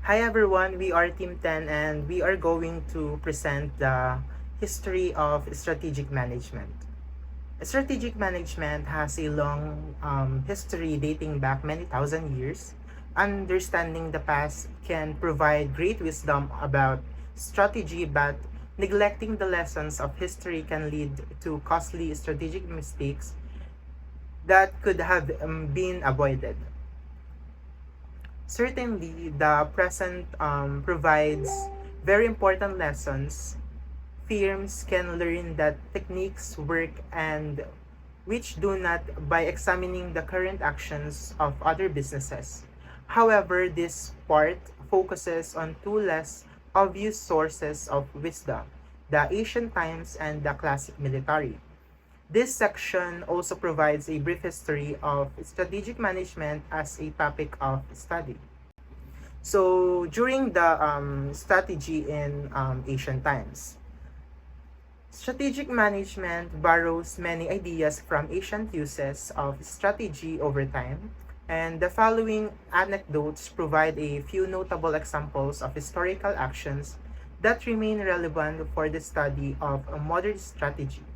Hi everyone, we are Team 10 and we are going to present the history of strategic management. Strategic management has a long history dating back many thousand years. Understanding the past can provide great wisdom about strategy, but neglecting the lessons of history can lead to costly strategic mistakes that could have been avoided. Certainly, the present provides very important lessons. Firms can learn that techniques work and which do not by examining the current actions of other businesses. However, this part focuses on two less obvious sources of wisdom, the ancient times and the classic military. This section also provides a brief history of strategic management as a topic of study. So during the strategy in Asian times, strategic management borrows many ideas from ancient uses of strategy over time, and the following anecdotes provide a few notable examples of historical actions that remain relevant for the study of a modern strategy.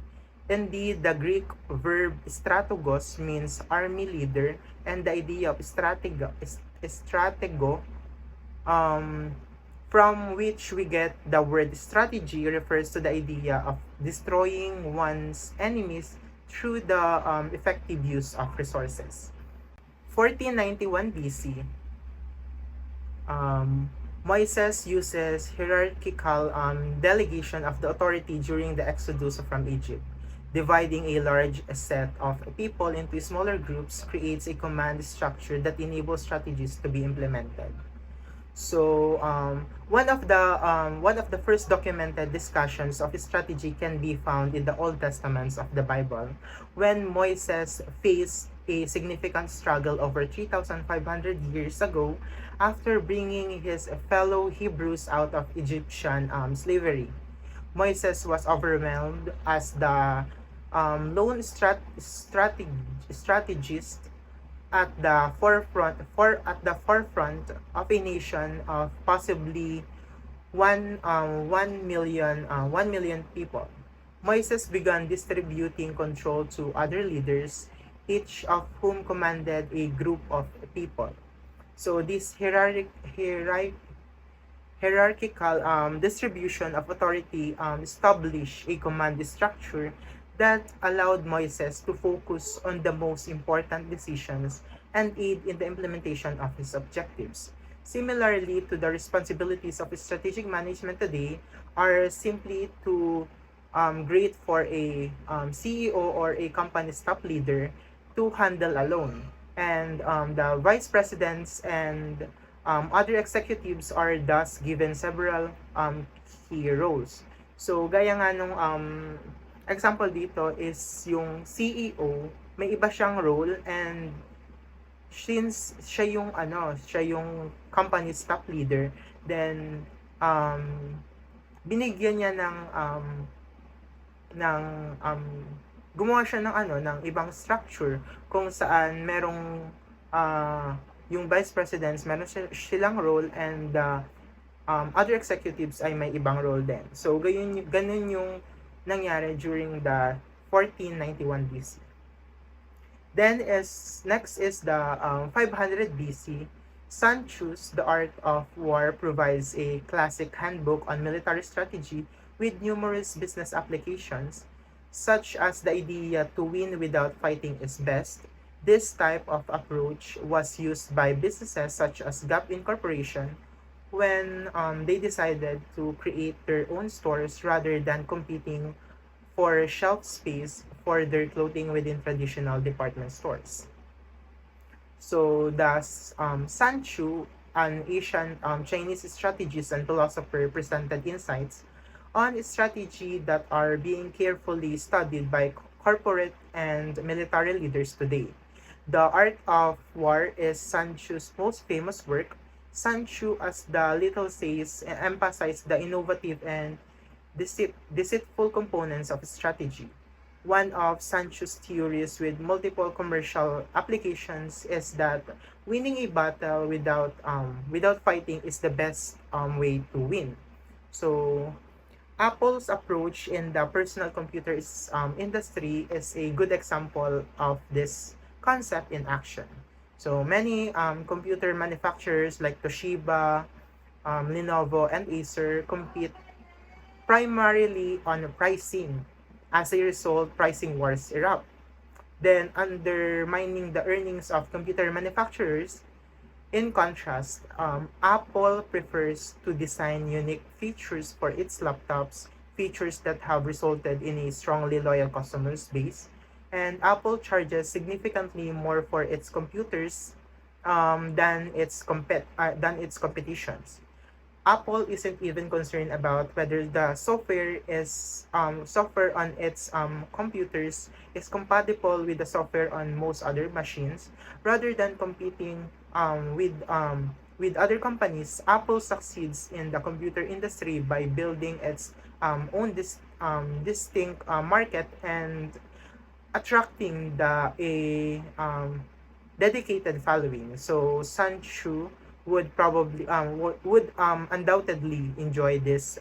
Indeed, the Greek verb strategos means army leader, and the idea of stratego um, from which we get the word strategy refers to the idea of destroying one's enemies through the effective use of resources. 1491 BC, Moises uses hierarchical delegation of the authority during the exodus from Egypt. Dividing a large set of people into smaller groups creates a command structure that enables strategies to be implemented. So one of the first documented discussions of strategy can be found in the Old Testaments of the Bible, when Moses faced a significant struggle over 3,500 years ago after bringing his fellow Hebrews out of Egyptian slavery. Moses was overwhelmed as the lone strategist at the forefront of a nation of possibly 1 million people. Moises began distributing control to other leaders, each of whom commanded a group of people. So this hierarchical distribution of authority established a command structure that allowed Moises to focus on the most important decisions and aid in the implementation of his objectives. Similarly to the responsibilities of strategic management today are simply to great for a CEO or a company's top leader to handle alone. And the vice presidents and other executives are thus given several key roles. So, gaya nga nung example dito is yung CEO, may iba siyang role, and since siya yung company's top leader, then um, binigyan niya ng gumawa siya ng ng ibang structure kung saan merong yung vice presidents meron silang role, and other executives ay may ibang role din. So ganun yung nangyari during the 1491 BC. Then next is the 500 BC. Sun Tzu's The Art of War provides a classic handbook on military strategy with numerous business applications, such as the idea to win without fighting is best. This type of approach was used by businesses such as Gap Incorporation when they decided to create their own stores rather than competing for shelf space for their clothing within traditional department stores. So thus, Sun Tzu, an Asian Chinese strategist and philosopher, presented insights on strategy that are being carefully studied by corporate and military leaders today. The Art of War is Sun Tzu's most famous work. Sun Tzu, as the title says, emphasized the innovative and deceitful components of strategy. one of Sancho's theories with multiple commercial applications is that winning a battle without fighting is the best way to win. So Apple's approach in the personal computer industry is a good example of this concept in action. So many computer manufacturers like Toshiba, Lenovo, and Acer compete primarily on pricing. As a result, pricing wars erupt, then undermining the earnings of computer manufacturers. In contrast, Apple prefers to design unique features for its laptops, features that have resulted in a strongly loyal customer base. And Apple charges significantly more for its computers than its competitions. Apple isn't even concerned about whether the software on its computers is compatible with the software on most other machines. Rather than competing with other companies, Apple succeeds in the computer industry by building its own distinct market and attracting the a dedicated following. So Sanchu would undoubtedly enjoy this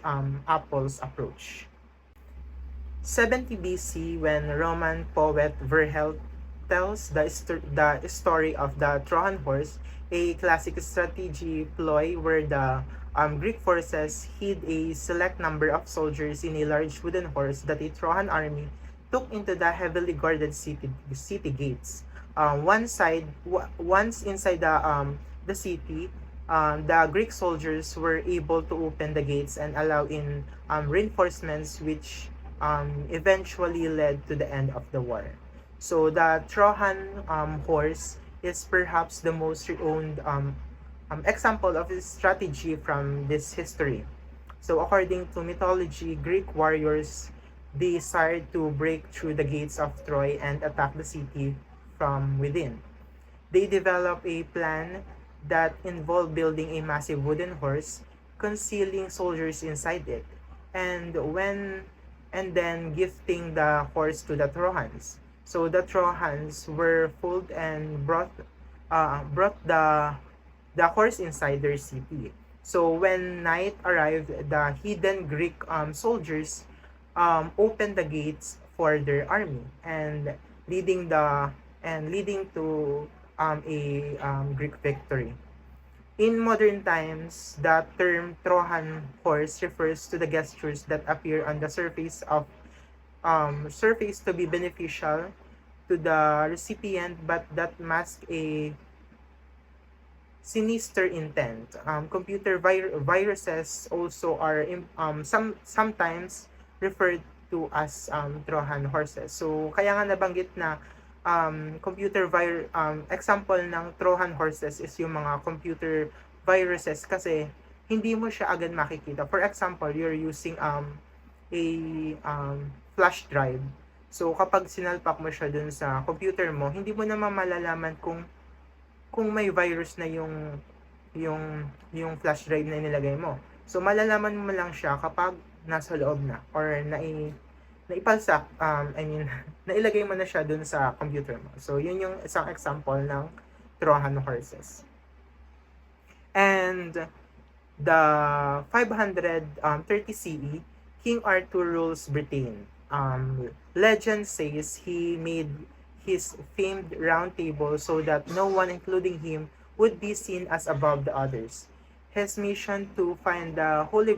Apple's approach. 70 BC, when Roman poet Virgil tells the story of the Trojan horse, a classic strategy ploy where the Greek forces hid a select number of soldiers in a large wooden horse that a Trojan army took into the heavily guarded city gates. Once inside the city, the Greek soldiers were able to open the gates and allow in reinforcements, which eventually led to the end of the war. So the Trojan horse is perhaps the most renowned example of this strategy from this history. So according to mythology, Greek warriors desired to break through the gates of Troy and attack the city from within. They developed a plan that involved building a massive wooden horse, concealing soldiers inside it, and when and then gifting the horse to the Trojans. So the Trojans were fooled and brought the horse inside their city. So when night arrived, the hidden Greek soldiers opened the gates for their army and leading the leading to a Greek victory. In modern times, the term Trojan horse refers to the gestures that appear on the surface to be beneficial to the recipient, but that mask a sinister intent. Viruses also are sometimes referred to as Trojan horses. So kaya nga nabanggit na example ng Trojan horses is yung mga computer viruses kasi hindi mo siya agad makikita. For example, you're using a flash drive. So kapag sinalpak mo siya dun sa computer mo, hindi mo naman malalaman kung may virus na yung flash drive na nilagay mo. So malalaman mo lang siya kapag nasa loob na or naipalsak, nailagay mo na siya dun sa computer mo. So yun yung isang example ng Trojan horses. And the 530 CE, King Arthur rules Britain. Legend says he made his famed round table so that no one, including him, would be seen as above the others. His mission to find the Holy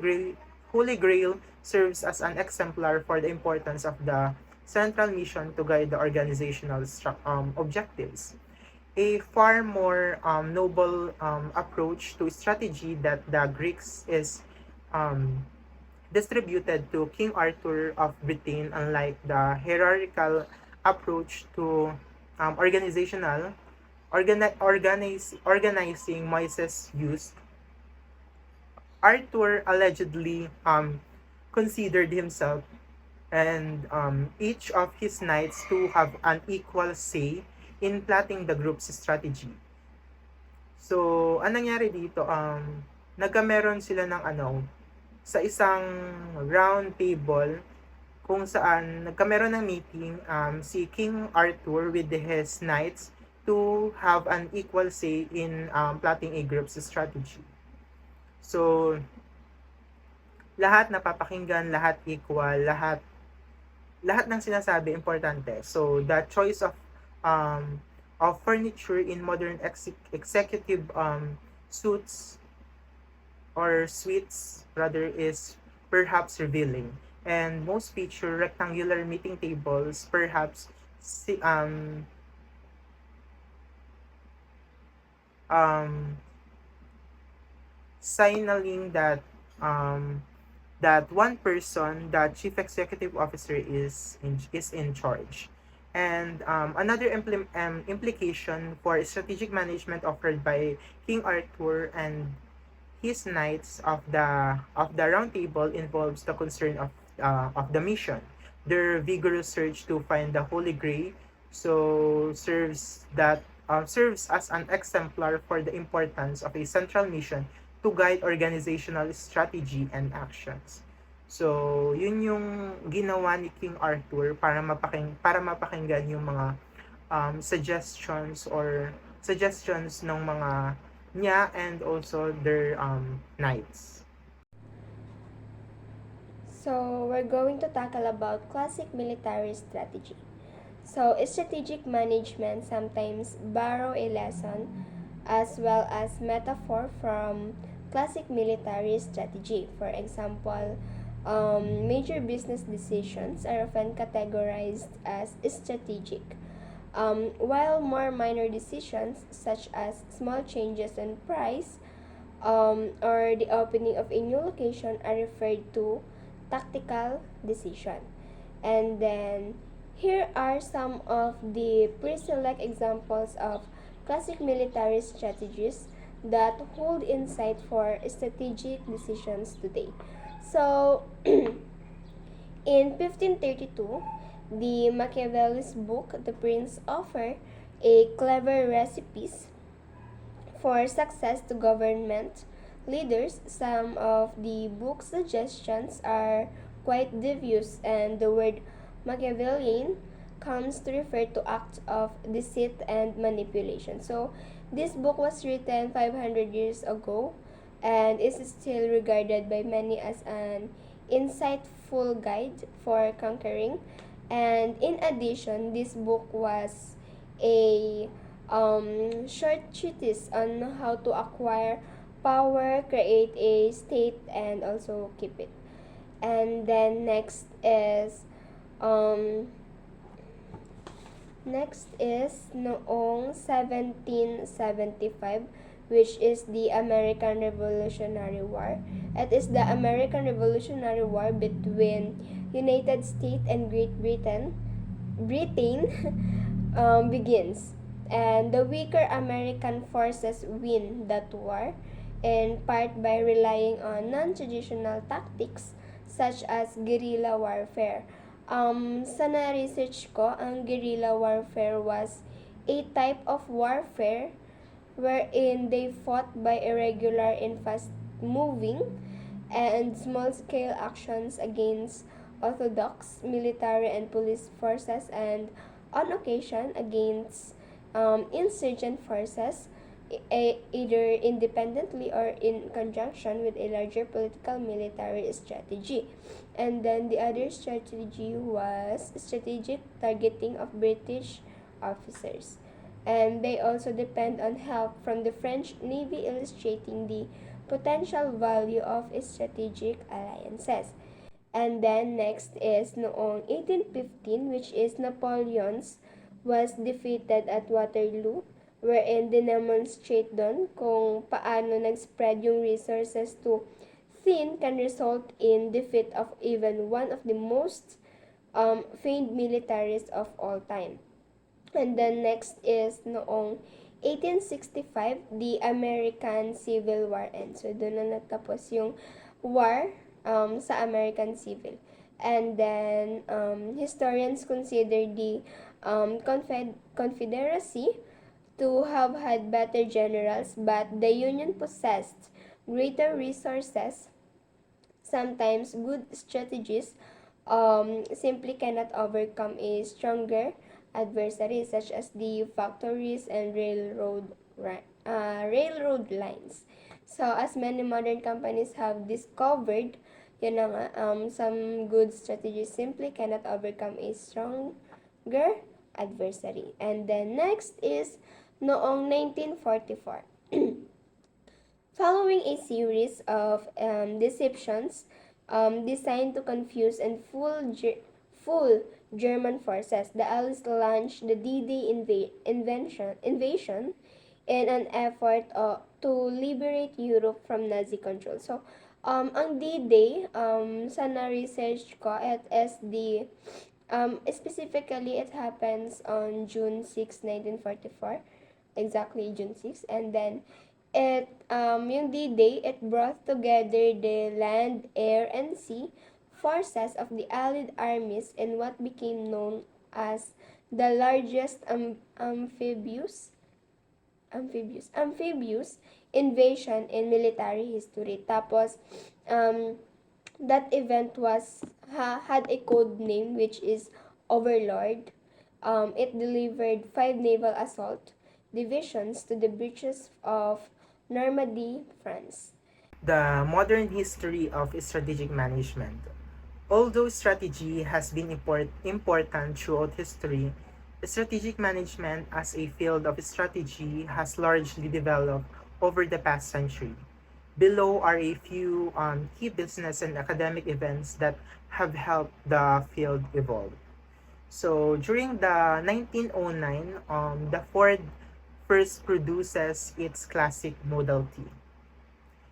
Grail serves as an exemplar for the importance of the central mission to guide the organizational objectives. A far more noble approach to strategy that the Greeks is distributed to King Arthur of Britain, unlike the hierarchical approach to organizing Moises used. Arthur allegedly considered himself and each of his knights to have an equal say in plotting the group's strategy. So, anong nangyari dito? Nagkameron sila ng sa isang round table kung saan nagkameron ng meeting si King Arthur with his knights to have an equal say in plotting a group's strategy. So, lahat napapakinggan, lahat equal, lahat ng sinasabi importante. So, the choice of furniture in modern executive suits or suites rather is perhaps revealing. And most feature rectangular meeting tables, perhaps si, signaling that one person, the chief executive officer, is in charge. And another implication for strategic management offered by King Arthur and his knights of the round table involves the concern of the mission. Their vigorous search to find the Holy Grail so serves as an exemplar for the importance of a central mission to guide organizational strategy and actions. So, yun yung ginawa ni King Arthur para mapakinggan yung mga suggestions ng mga niya and also their knights. So, we're going to tackle about classic military strategy. So, strategic management sometimes borrow a lesson as well as metaphor from classic military strategy. For example, major business decisions are often categorized as strategic, while more minor decisions such as small changes in price or the opening of a new location are referred to tactical decision. And then here are some of the pre-select examples of classic military strategies that hold insight for strategic decisions today. So, in 1532, the Machiavelli's book, The Prince, offer a clever recipes for success to government leaders. Some of the book's suggestions are quite devious, and the word Machiavellian comes to refer to acts of deceit and manipulation. So, this book was written 500 years ago and is still regarded by many as an insightful guide for conquering. And in addition, this book was a short treatise on how to acquire power, create a state, and also keep it. And then um, next is noong 1775, which is the American Revolutionary War. It is the American Revolutionary War between United States and Great Britain. Begins, and the weaker American forces win that war, in part by relying on non-traditional tactics such as guerrilla warfare. Sa na-research ko, ang guerrilla warfare was a type of warfare wherein they fought by irregular and fast-moving and small-scale actions against orthodox military and police forces, and on occasion against insurgent forces, either independently or in conjunction with a larger political military strategy. And then the other strategy was strategic targeting of British officers. And they also depend on help from the French Navy, illustrating the potential value of strategic alliances. And then next is noong 1815, which is Napoleon's was defeated at Waterloo, wherein dinemonstrate doon kung paano nag-spread yung resources to thin can result in defeat of even one of the most famed militaries of all time. And then next is noong 1865, the American Civil War ends. So, doon na natapos yung war sa American Civil. And then, historians consider the Confederacy to have had better generals, but the Union possessed greater resources, sometimes good strategies, simply cannot overcome a stronger adversary, such as the factories and railroad lines. So, as many modern companies have discovered, yun na nga, some good strategies simply cannot overcome a stronger adversary. And then next is noong 1944. Following a series of deceptions designed to confuse and fool German forces, the Allies launched the D-Day invasion in an effort to liberate Europe from Nazi control. So, ang D-Day, sa na-research ko, it is specifically, it happens on June 6, 1944. Exactly, June 6. And then, yung D-Day, it brought together the land, air, and sea forces of the Allied armies in what became known as the largest amphibious invasion in military history. Tapos, that event had a code name, which is Overlord. It delivered 5 naval assault divisions to the breaches of Normandy, France. The modern history of strategic management. Although strategy has been important throughout history, strategic management as a field of strategy has largely developed over the past century. Below are a few key business and academic events that have helped the field evolve. So during the 1909, the Ford first produces its classic Model T.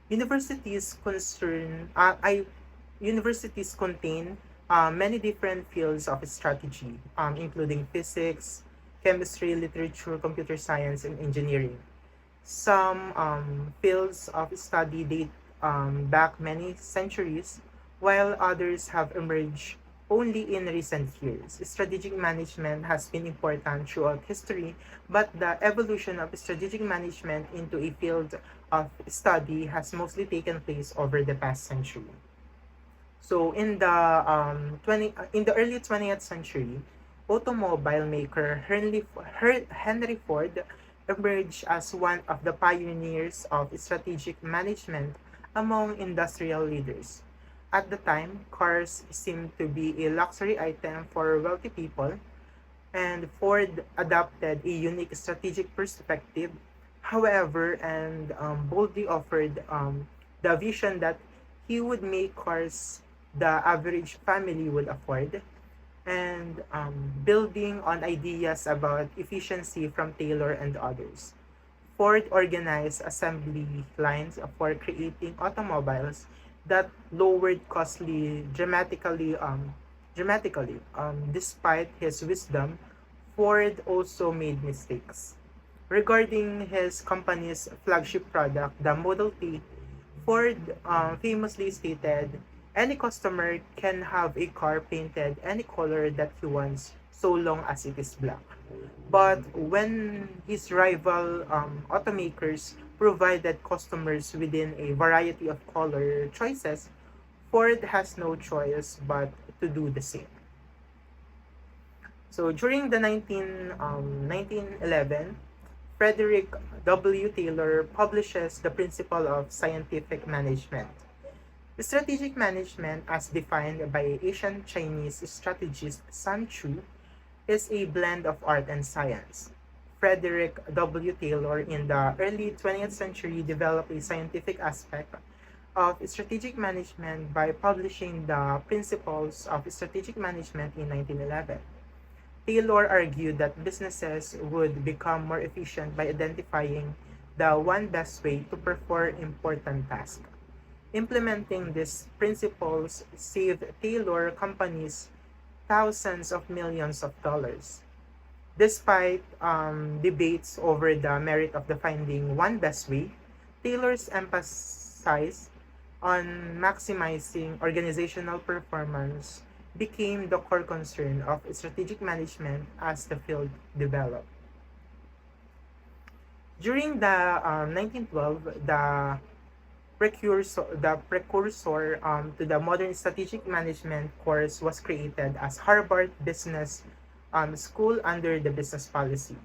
Universities universities contain many different fields of strategy, including physics, chemistry, literature, computer science, and engineering. Some fields of study date back many centuries, while others have emerged only in recent years. Strategic management has been important throughout history, but the evolution of strategic management into a field of study has mostly taken place over the past century. So in the early 20th century, automobile maker Henry Ford emerged as one of the pioneers of strategic management among industrial leaders. At the time, cars seemed to be a luxury item for wealthy people, and Ford adopted a unique strategic perspective, however, and boldly offered the vision that he would make cars the average family would afford, and building on ideas about efficiency from Taylor and others. Ford organized assembly lines for creating automobiles that lowered costly dramatically. Despite his wisdom, Ford also made mistakes. Regarding his company's flagship product, the Model T, Ford famously stated, any customer can have a car painted any color that he wants so long as it is black. But when his rival automakers provided customers within a variety of color choices, Ford has no choice but to do the same. So during the 1911, Frederick W. Taylor publishes the Principle of Scientific Management. Strategic management, as defined by Asian Chinese strategist Sun Tzu, is a blend of art and science. Frederick W. Taylor in the early 20th century developed a scientific aspect of strategic management by publishing the Principles of Strategic Management in 1911. Taylor argued that businesses would become more efficient by identifying the one best way to perform important tasks. Implementing these principles saved Taylor companies thousands of millions of dollars. Despite debates over the merit of the finding one best way, Taylor's emphasis on maximizing organizational performance became the core concern of strategic management as the field developed. During the 1912, the precursor to the modern strategic management course was created as Harvard Business School under the business policy.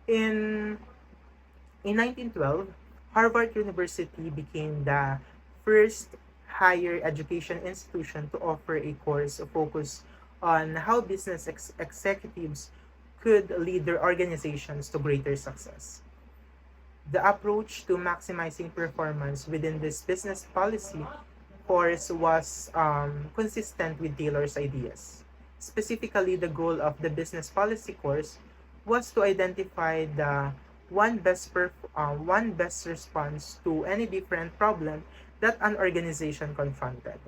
In In 1912, Harvard University became the first higher education institution to offer a course focused on how business executives could lead their organizations to greater success. The approach to maximizing performance within this business policy course was consistent with Taylor's ideas. Specifically, the goal of the business policy course was to identify the one best response to any different problem that an organization confronted.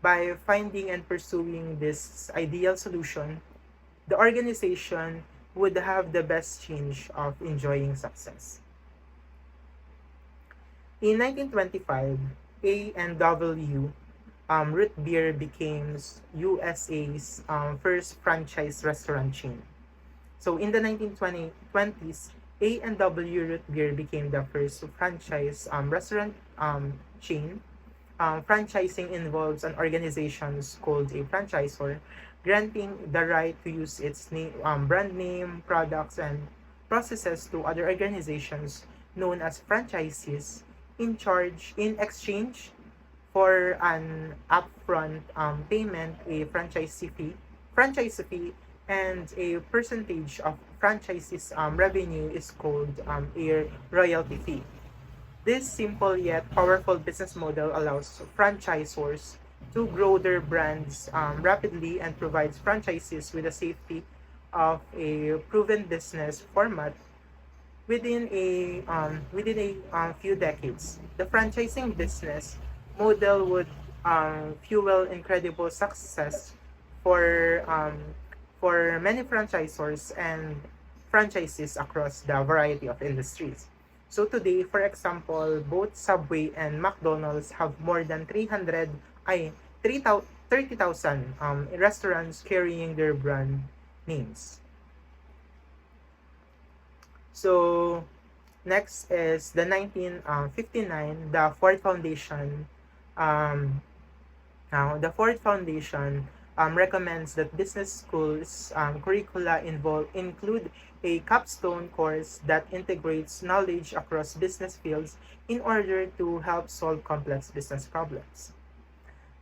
By finding and pursuing this ideal solution, the organization would have the best chance of enjoying success. In 1925, A&W Root Beer became USA's first franchise restaurant chain. So in the 1920s, A&W Root Beer became the first franchise restaurant chain. Franchising involves an organization called a franchisor, granting the right to use its brand name, products, and processes to other organizations known as franchisees in exchange for an upfront payment, a franchise fee, and a percentage of franchisees' revenue is called a royalty fee. This simple yet powerful business model allows franchisors to grow their brands rapidly and provides franchisees with the safety of a proven business format within a few decades. The franchising business model would fuel incredible success for um, for many franchisors and franchises across the variety of industries. So today, for example, both Subway and McDonald's have more than 30,000 restaurants carrying their brand names. So next is the 1959, um, the Ford Foundation recommends that business schools curricula include a capstone course that integrates knowledge across business fields in order to help solve complex business problems.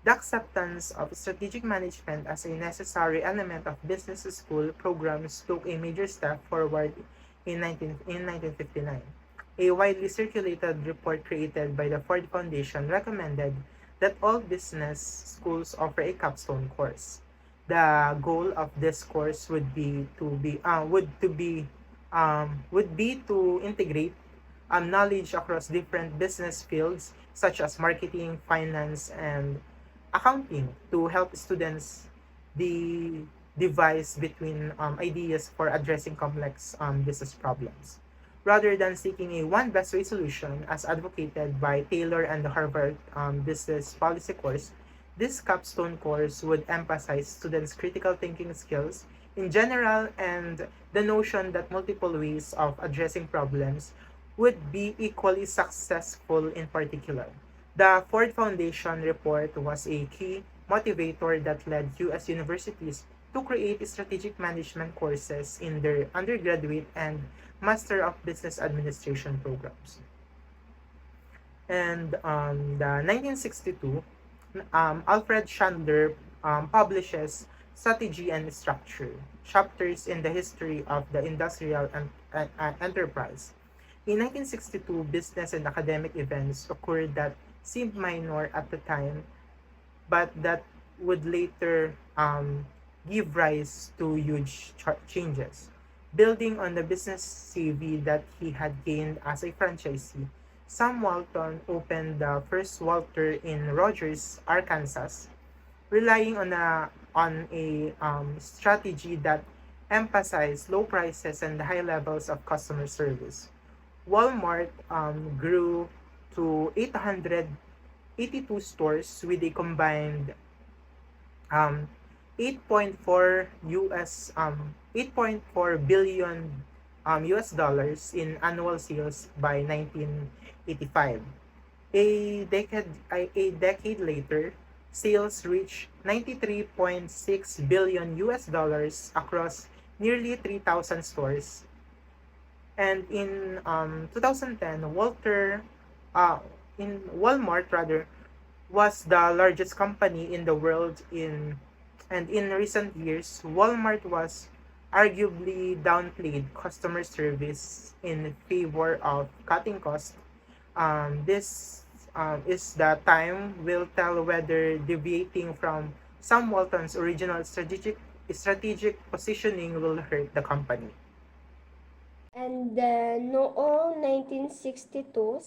The acceptance of strategic management as a necessary element of business school programs took a major step forward in 1959. A widely circulated report created by the Ford Foundation recommended that all business schools offer a capstone course. The goal of this course would be to integrate knowledge across different business fields such as marketing, finance, and accounting to help students the devise between ideas for addressing complex business problems. Rather than seeking a one best way solution as advocated by Taylor and the Harvard Business Policy course, this capstone course would emphasize students' critical thinking skills in general and the notion that multiple ways of addressing problems would be equally successful in particular. The Ford Foundation report was a key motivator that led U.S. universities to create strategic management courses in their undergraduate and Master of Business Administration programs. And the 1962, Alfred Chandler publishes Strategy and Structure, chapters in the history of the industrial enterprise. In 1962, business and academic events occurred that seemed minor at the time, but that would later give rise to huge changes. Building on the business CV that he had gained as a franchisee, Sam Walton opened the first Walter in Rogers, Arkansas, relying on a strategy that emphasized low prices and high levels of customer service. Walmart grew to 882 stores with a combined um, 8.4 US 8.4 billion US dollars in annual sales by 1985. A decade later, sales reached 93.6 billion US dollars across nearly 3,000 stores. And in 2010, uh, Walmart rather, was the largest company in the world and in recent years, Walmart was arguably downplayed customer service in favor of cutting costs. This is the time will tell whether deviating from Sam Walton's original strategic positioning will hurt the company. And then, noong 1962,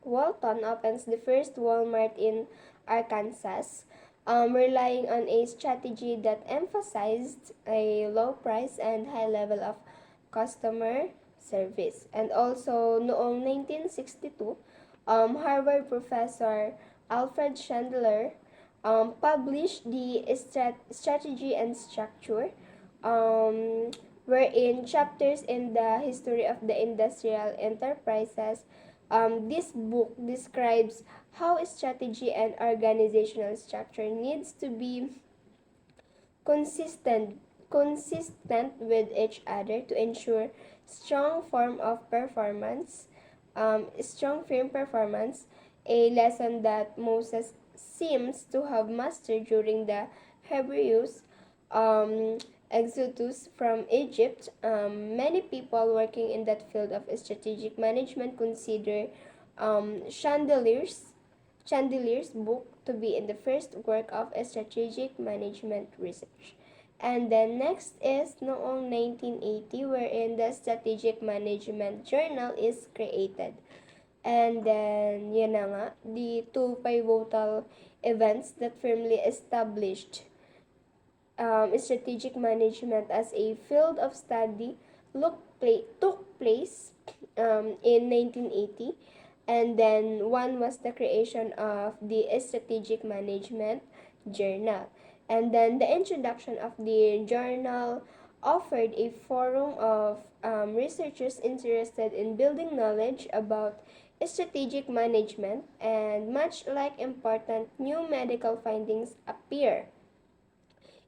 Walton opens the first Walmart in Arkansas, relying on a strategy that emphasized a low price and high level of customer service. And also, noong 1962, Harvard professor Alfred Chandler published the strategy and structure, um, wherein chapters in the history of the industrial enterprises. This book describes how strategy and organizational structure needs to be consistent consistent with each other to ensure strong firm performance, a lesson that Moses seems to have mastered during the Hebrews um, exodus from Egypt. Many people working in that field of strategic management consider Chandelier's book to be in the first work of strategic management research. And then next is noong 1980, wherein the Strategic Management Journal is created. And then, yun na nga, the two pivotal events that firmly established strategic management as a field of study took place in 1980. And then one was the creation of the Strategic Management Journal. And then the introduction of the journal offered a forum of researchers interested in building knowledge about strategic management, and much like important new medical findings appear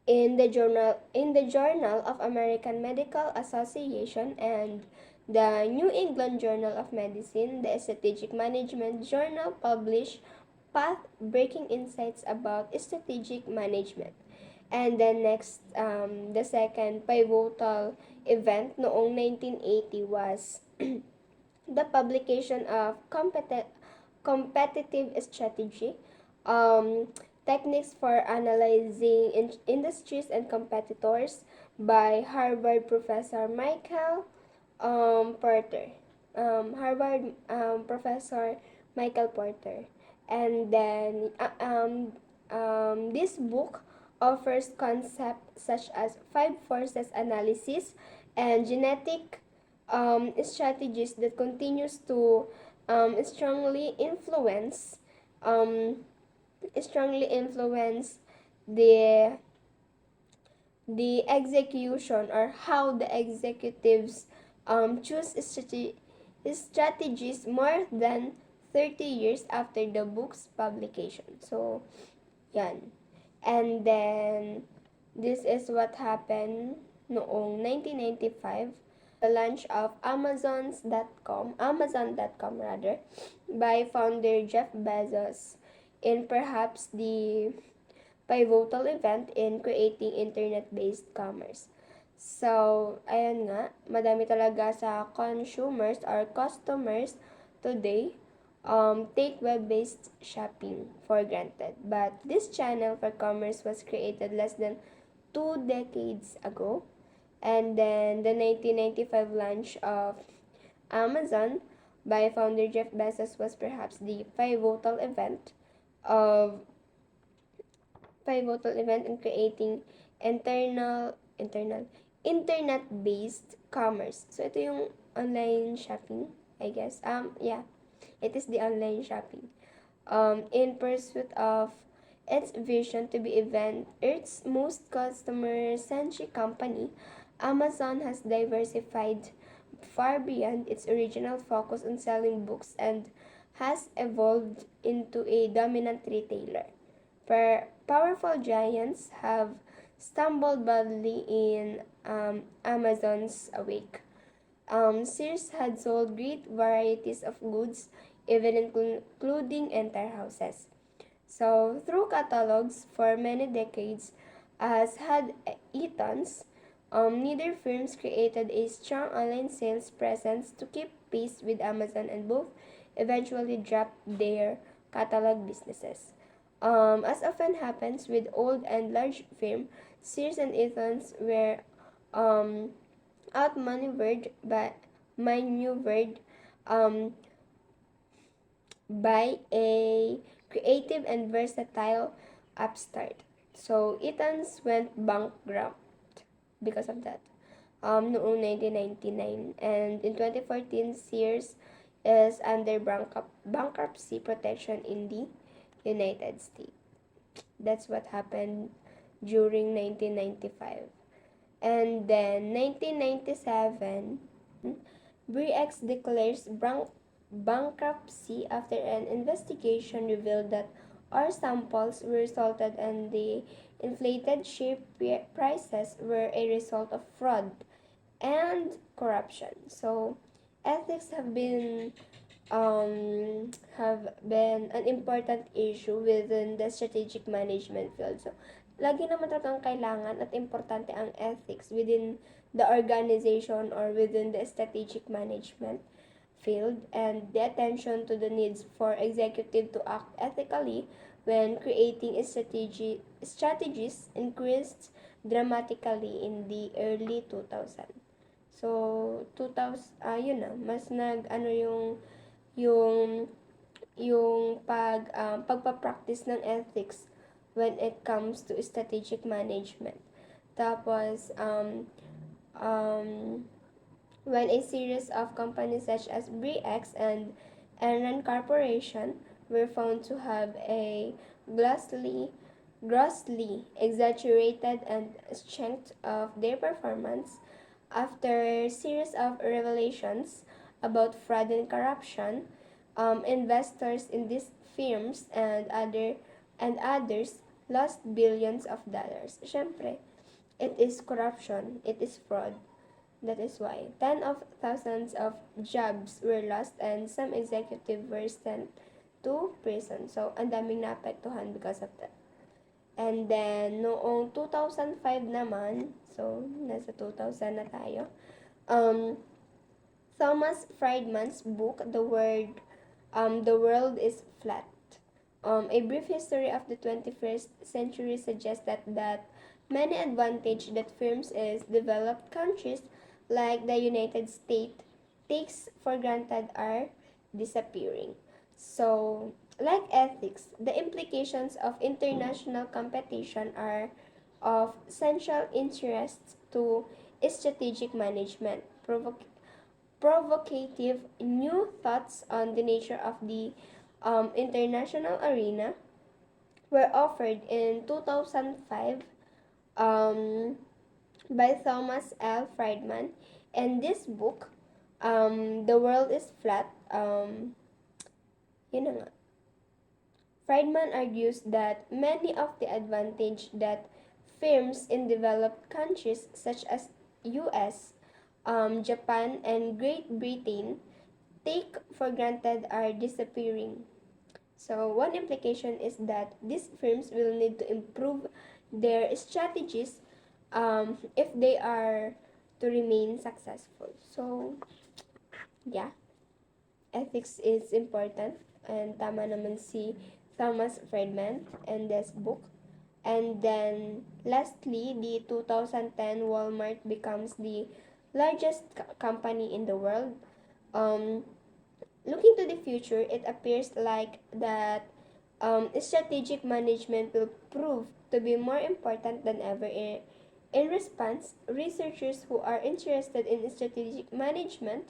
in the Journal of American Medical Association and the New England Journal of Medicine. The Strategic Management Journal published path-breaking insights about strategic management. And then next, the second pivotal event noong 1980 was the publication of competitive strategy, um, techniques for analyzing industries and competitors by Harvard professor Michael Porter. Harvard professor Michael Porter. And then this book offers concepts such as five forces analysis and genetic strategies that continues to strongly influence the execution, or how the executives choose strategies more than 30 years after the book's publication. So, yan. And then, this is what happened noong 1995, the launch of Amazon.com rather, by founder Jeff Bezos, in perhaps the pivotal event in creating internet-based commerce. So, ayan nga, madami talaga sa consumers or customers today take web-based shopping for granted. But this channel for commerce was created less than 2 decades ago. And then the 1995 launch of Amazon by founder Jeff Bezos was perhaps the of pivotal event in creating internal internet-based commerce. So ito yung online shopping, I guess. Yeah, it is the online shopping. In pursuit of its vision to be Earth's most customer-centric company, Amazon has diversified far beyond its original focus on selling books and has evolved into a dominant retailer. Powerful giants have stumbled badly in Amazon's wake. Sears had sold great varieties of goods, even including entire houses. So, through catalogs for many decades, as had Eaton's, neither firms created a strong online sales presence to keep pace with Amazon, and both eventually dropped their catalog businesses. As often happens with old and large firms, Sears and Eaton's were um, outmaneuvered um, by a creative and versatile upstart. So, Eaton's went bankrupt because of that noong 1999. And in 2014, Sears is under bankruptcy protection in the United States. That's what happened during 1995. And then 1997, Bre-X declares bankruptcy after an investigation revealed that our samples were salted and the inflated share prices were a result of fraud and corruption. So, ethics have been an important issue within the strategic management field. So, lagi naman talagang kailangan at importante ang ethics within the organization or within the strategic management field, and the attention to the needs for executive to act ethically when creating strategies increased dramatically in the early 2000. So, 2000, yun na, mas yung, pagpa-practice ng ethics when it comes to strategic management. Tapos, when a series of companies such as Bre-X and Enron Corporation were found to have a grossly exaggerated and strength of their performance after a series of revelations about fraud and corruption, investors in these firms and others lost billions of dollars. Syempre, it is corruption, it is fraud. That is why tens of thousands of jobs were lost and some executives were sent to prison. So, ang daming naapektuhan because of that. And then, noong 2005 naman, so, nasa 2000 na tayo, Thomas Friedman's book, The World is Flat. A brief history of the 21st century suggests that many advantage that firms is developed countries like the United States takes for granted are disappearing. So, like ethics, the implications of international competition are of essential interest to strategic management. Provocative new thoughts on the nature of the international arena were offered in 2005 um, by Thomas L. Friedman. And this book, The World is Flat, yun na nga. Friedman argues that many of the advantage that firms in developed countries such as US, Japan, and Great Britain take for granted are disappearing. So, one implication is that these firms will need to improve their strategies if they are to remain successful. So, yeah, ethics is important, and tama naman si Thomas Friedman in this book. And then, lastly, the 2010 Walmart becomes the largest company in the world. Um, Looking to the future, it appears like that strategic management will prove to be more important than ever. In response, researchers who are interested in strategic management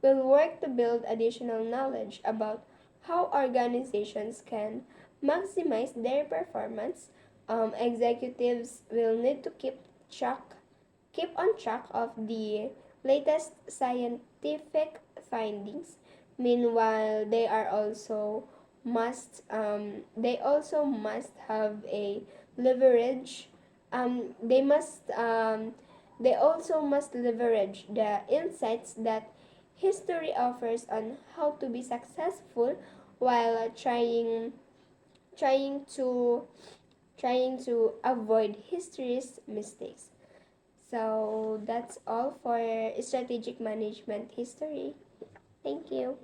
will work to build additional knowledge about how organizations can maximize their performance. Executives will need to keep on track of the latest scientific findings, Meanwhile, they also must have a leverage. They must they also must leverage the insights that history offers on how to be successful while trying to trying to avoid history's mistakes. So that's all for strategic management history. Thank you.